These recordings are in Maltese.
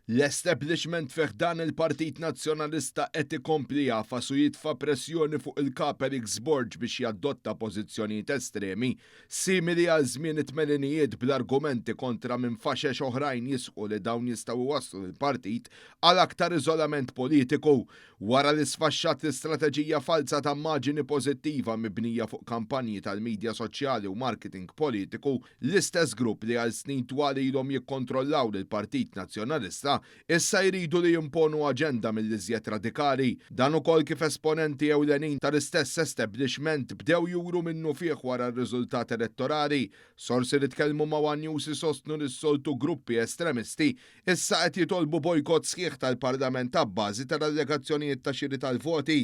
L-establishment fi ħdan il-Partit Nazzjonalista qed ikompli jafas u jitfa' pressjoni fuq il-kap Alex Borg biex jadotta pożizzjonijiet estremi simili għal żmien it-tmeninijiet bl-argumenti kontra minn faxex oħrajn jisqu li dawn jistgħu iwasslu l-Partit għal aktar iżolament politiku wara li sfaxxat l-istrateġija falsa ta' immaġini pożittiva mibnija fuq kampanji tal-medja soċjali u marketing politiku. L-istess grupp li għal snin twal ilhom jikkontrollaw lill-Partit Nazzjonalista issa jridu li jimponu aġenda mill-iżjed radikali. Dan ukoll kif esponenti ewlenin tal-istess establishment bdew juru minnu fih wara r-riżultat elettorali. Sorsi li tkellmu ma' One News isostnu lis-soltu gruppi estremisti issa qed jitolbu bojkott sħiħ tal-Parlament abbażi tal-allegazzjonijiet ta' xiri tal-voti.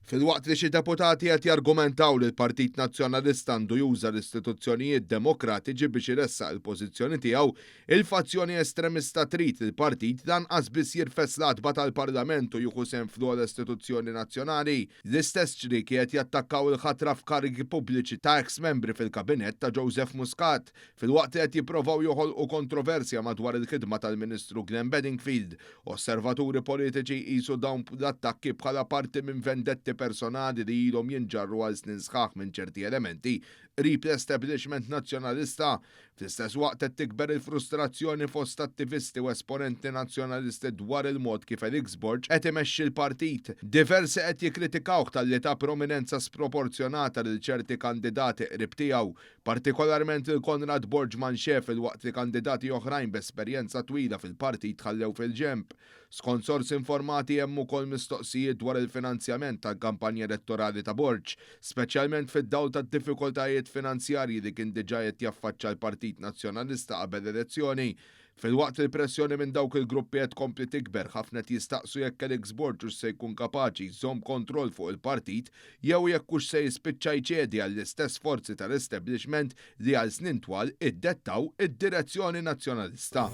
Fil-waqt li xi deputati qed jargumentaw li l-Partit Nazzjonalista għandu juża l-istituzzjonijiet demokratiċi biex iressaq il-pożizzjoni tiegħu, il-fazzjoni estremista trid il-Partit lanqas biss jirfes l-adba tal-Parlament u jieħu sehem fl-istituzzjoni nazzjonali. L-istess ċriki qed jattakkaw il-ħatra f'karigi pubbliċi ta' ex-membri fil-kabinett ta' Joseph Muscat, fil-waqt li qed jippruvaw joħolqu kontroversja madwar il-ħidma tal-Ministru Glenn Bedingfield. Osservaturi politiċi qisu dawn l-attakki bħala parti minn vendetti personali li ilhom jinġarru għal snin sħaħ minn ċerti elementi qrib l-establishment nazzjonalista. Fl-istess waqt qed tikber il-frustrazzjoni fost attivisti u esponenti nazzjonalisti dwar il-mod kif Alex Borg qed imexxi l-Partit. Diversi qed jikkritikawh talli ta' prominenza sproporzjonata lil ċerti kandidati qrib tiegħu, partikolarment il-Konrad Borġman Xefel waqt li kandidati oħrajn b'esperjenza twila fil-Partit ħallew fil-ġemp. Skont sorsi informati hemm ukoll mistoqsijiet dwar il-finanzjament tal-kampanja elettorali ta' Borg, speċjalment fid-dawl tad-diffikultajiet finanzjarji li kien diġà qed jaffaċċja l-Partit Nazzjonalista qabel elezzjoni. Fil-waqt il-pressjoni minn dawk il-gruppi qed tkompli tikber, ħafna jistaqsu jekk Alex Borg se jkun kapaċi jżomm kontroll fuq il-Partit jew jekk hux se jispiċċa jċedi għall-istess forzi tal-establishment li għal snin twal iddettaw id-direzzjoni nazzjonalista.